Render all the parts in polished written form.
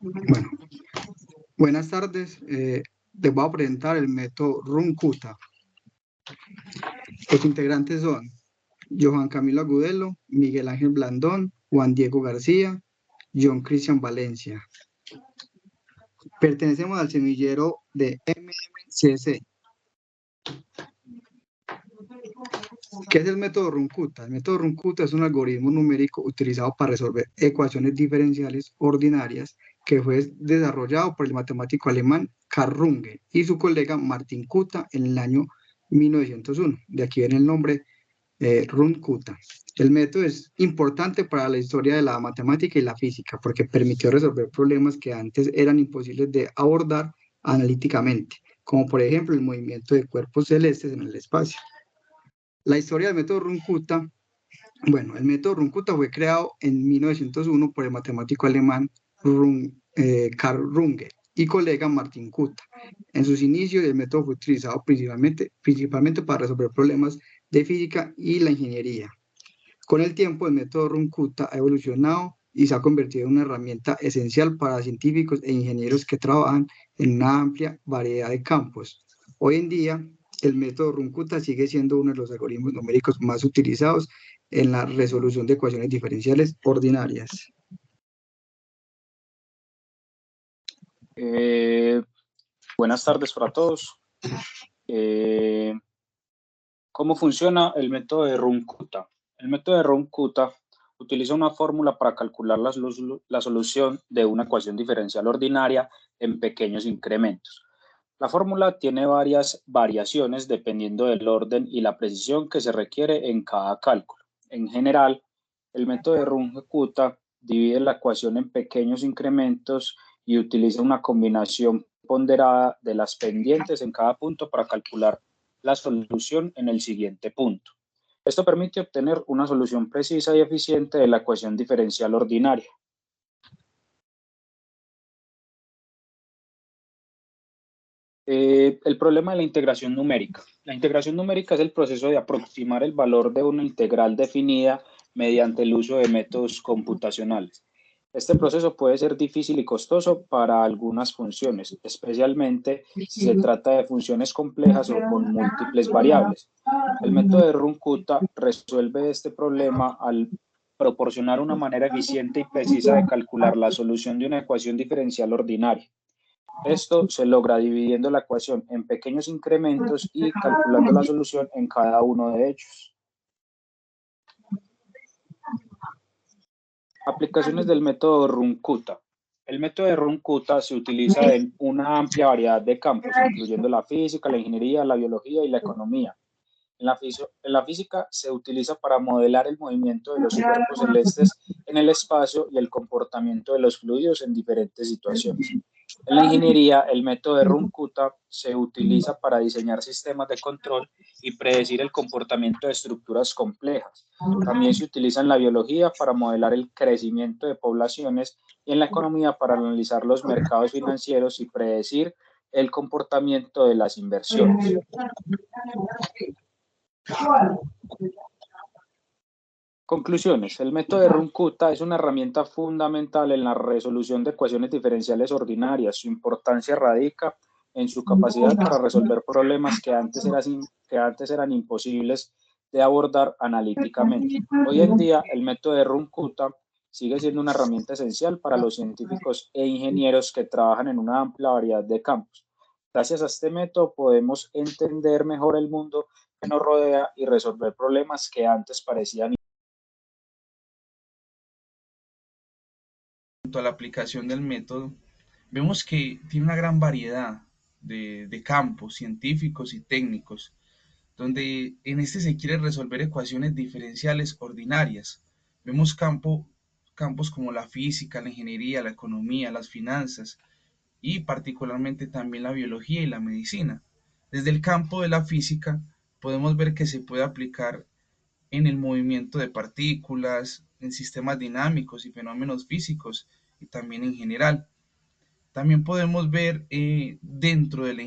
Bueno, buenas tardes. Les voy a presentar el método Runcuta. Los integrantes son Johan Camilo Agudelo, Miguel Ángel Blandón, Juan Diego García, John Cristian Valencia. Pertenecemos al semillero de MMCC. ¿Qué es el método Runcuta? El método Runcuta es un algoritmo numérico utilizado para resolver ecuaciones diferenciales ordinarias que fue desarrollado por el matemático alemán Karl Runge y su colega Martin Kuta en el año 1901. De aquí viene el nombre Runcuta. El método es importante para la historia de la matemática y la física porque permitió resolver problemas que antes eran imposibles de abordar analíticamente, como por ejemplo el movimiento de cuerpos celestes en el espacio. La historia del método Runcuta, bueno, el método Runcuta fue creado en 1901 por el matemático alemán Karl Runge y colega Martin Kuta. En sus inicios, el método fue utilizado principalmente para resolver problemas de física y la ingeniería. Con el tiempo, el método Runcuta ha evolucionado y se ha convertido en una herramienta esencial para científicos e ingenieros que trabajan en una amplia variedad de campos. Hoy en día, el método Runcuta sigue siendo uno de los algoritmos numéricos más utilizados en la resolución de ecuaciones diferenciales ordinarias. Buenas tardes para todos. ¿Cómo funciona el método de Runcuta? El método de Runcuta utiliza una fórmula para calcular la solución de una ecuación diferencial ordinaria en pequeños incrementos. La fórmula tiene varias variaciones dependiendo del orden y la precisión que se requiere en cada cálculo. En general, el método de Runcuta divide la ecuación en pequeños incrementos y utiliza una combinación ponderada de las pendientes en cada punto para calcular la solución en el siguiente punto. Esto permite obtener una solución precisa y eficiente de la ecuación diferencial ordinaria. El problema de la integración numérica. La integración numérica es el proceso de aproximar el valor de una integral definida mediante el uso de métodos computacionales. Este proceso puede ser difícil y costoso para algunas funciones, especialmente si se trata de funciones complejas o con múltiples variables. El método de Runcuta resuelve este problema al proporcionar una manera eficiente y precisa de calcular la solución de una ecuación diferencial ordinaria. Esto se logra dividiendo la ecuación en pequeños incrementos y calculando la solución en cada uno de ellos. Aplicaciones del método Runcuta. El método de Runcuta se utiliza en una amplia variedad de campos, incluyendo la física, la ingeniería, la biología y la economía. En la física se utiliza para modelar el movimiento de los cuerpos celestes en el espacio y el comportamiento de los fluidos en diferentes situaciones. En la ingeniería, el método de Runcuta se utiliza para diseñar sistemas de control y predecir el comportamiento de estructuras complejas. También se utiliza en la biología para modelar el crecimiento de poblaciones y en la economía para analizar los mercados financieros y predecir el comportamiento de las inversiones. Conclusiones. El método de Runcuta es una herramienta fundamental en la resolución de ecuaciones diferenciales ordinarias. Su importancia radica en su capacidad para resolver problemas que antes eran imposibles de abordar analíticamente. Hoy en día, el método de Runcuta sigue siendo una herramienta esencial para los científicos e ingenieros que trabajan en una amplia variedad de campos. Gracias a este método podemos entender mejor el mundo que nos rodea y resolver problemas que antes parecían a la aplicación del método, vemos que tiene una gran variedad de campos científicos y técnicos, donde en este se quiere resolver ecuaciones diferenciales ordinarias. Vemos campos como la física, la ingeniería, la economía, las finanzas y particularmente también la biología y la medicina. Desde el campo de la física podemos ver que se puede aplicar en el movimiento de partículas, en sistemas dinámicos y fenómenos físicos y también en general. También podemos ver dentro de en la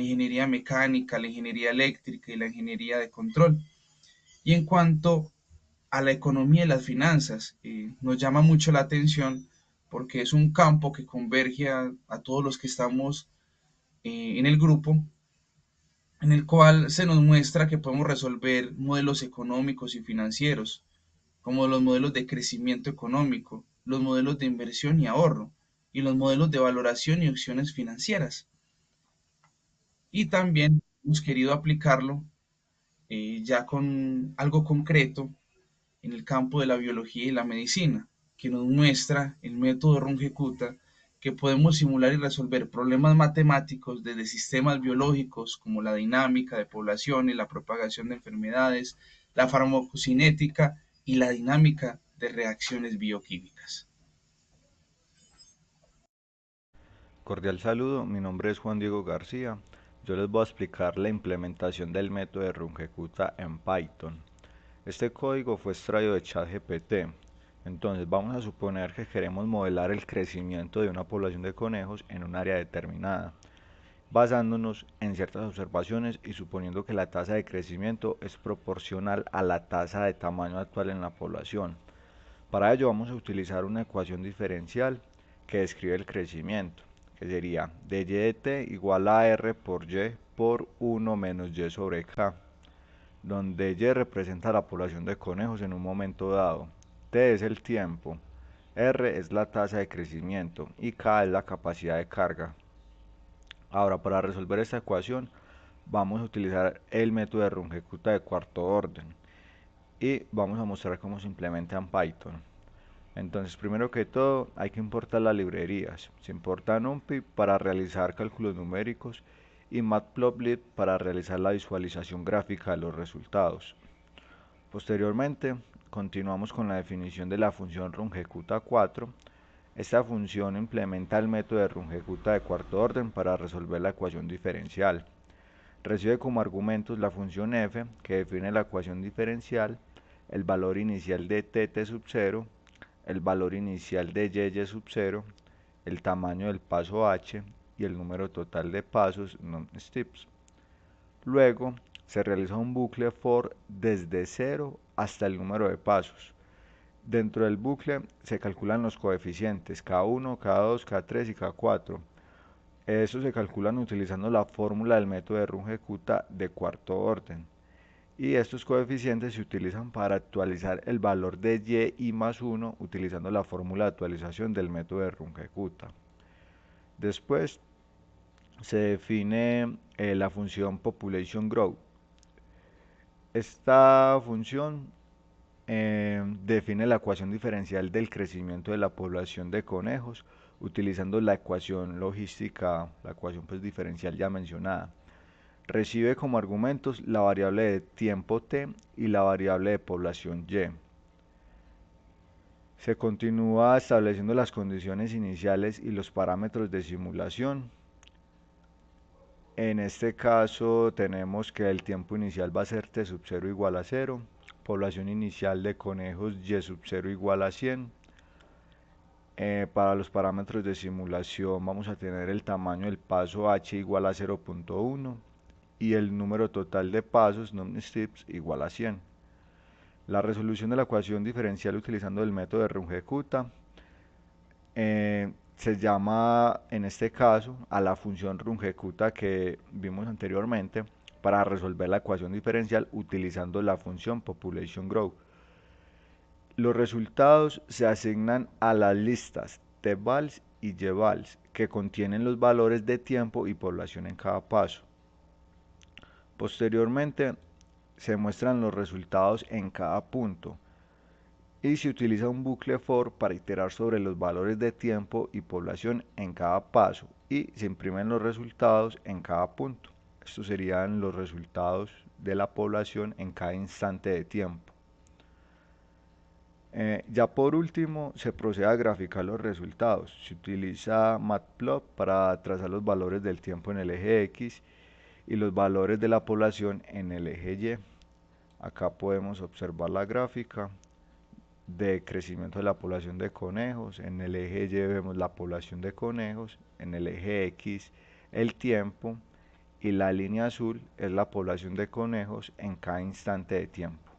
ingeniería mecánica, la ingeniería eléctrica y la ingeniería de control. Y en cuanto a la economía y las finanzas, nos llama mucho la atención porque es un campo que converge a todos los que estamos en el grupo, en el cual se nos muestra que podemos resolver modelos económicos y financieros, como los modelos de crecimiento económico, los modelos de inversión y ahorro, y los modelos de valoración y opciones financieras. Y también hemos querido aplicarlo ya con algo concreto en el campo de la biología y la medicina, que nos muestra el método Runge-Kutta que podemos simular y resolver problemas matemáticos desde sistemas biológicos como la dinámica de poblaciones, la propagación de enfermedades, la farmacocinética y la dinámica de reacciones bioquímicas. Cordial saludo, mi nombre es Juan Diego García. Yo les voy a explicar la implementación del método de Runge-Kutta en Python. Este código fue extraído de ChatGPT. Entonces vamos a suponer que queremos modelar el crecimiento de una población de conejos en un área determinada, basándonos en ciertas observaciones y suponiendo que la tasa de crecimiento es proporcional a la tasa de tamaño actual en la población. Para ello vamos a utilizar una ecuación diferencial que describe el crecimiento, que sería dy de t igual a r por y por 1 menos y sobre k, donde y representa la población de conejos en un momento dado, t es el tiempo, r es la tasa de crecimiento y k es la capacidad de carga. Ahora, para resolver esta ecuación vamos a utilizar el método de Runge-Kutta de cuarto orden y vamos a mostrar cómo se implementa en Python. Entonces, primero que todo, hay que importar las librerías. Se importa NumPy para realizar cálculos numéricos y Matplotlib para realizar la visualización gráfica de los resultados. Posteriormente, continuamos con la definición de la función Runge-Kutta 4. Esta función implementa el método de Runge-Kutta de cuarto orden para resolver la ecuación diferencial. Recibe como argumentos la función f, que define la ecuación diferencial, el valor inicial de tt sub 0, el valor inicial de y sub 0, el tamaño del paso h y el número total de pasos non-steps. Luego se realiza un bucle for desde 0 hasta el número de pasos. Dentro del bucle se calculan los coeficientes K1, K2, K3 y K4. Estos se calculan utilizando la fórmula del método de Runge-Kutta de cuarto orden. Y estos coeficientes se utilizan para actualizar el valor de y más 1 utilizando la fórmula de actualización del método de Runge-Kutta. Después se define la función population growth. Esta función define la ecuación diferencial del crecimiento de la población de conejos utilizando la ecuación logística, la ecuación diferencial ya mencionada. Recibe como argumentos la variable de tiempo t y la variable de población y. Se continúa estableciendo las condiciones iniciales y los parámetros de simulación. En este caso tenemos que el tiempo inicial va a ser t sub 0 igual a 0, población inicial de conejos y sub 0 igual a 100. Para los parámetros de simulación vamos a tener el tamaño del paso h igual a 0.1 y el número total de pasos non-steps igual a 100. La resolución de la ecuación diferencial utilizando el método de Runge-Kutta se llama en este caso a la función Runge-Kutta que vimos anteriormente para resolver la ecuación diferencial utilizando la función population growth. Los resultados se asignan a las listas tvals y yvals que contienen los valores de tiempo y población en cada paso. Posteriormente se muestran los resultados en cada punto y se utiliza un bucle for para iterar sobre los valores de tiempo y población en cada paso y se imprimen los resultados en cada punto. Estos serían los resultados de la población en cada instante de tiempo. Ya por último se procede a graficar los resultados. Se utiliza Matplotlib para trazar los valores del tiempo en el eje X y los valores de la población en el eje Y. Acá podemos observar la gráfica de crecimiento de la población de conejos. En el eje Y vemos la población de conejos, en el eje X el tiempo y la línea azul es la población de conejos en cada instante de tiempo.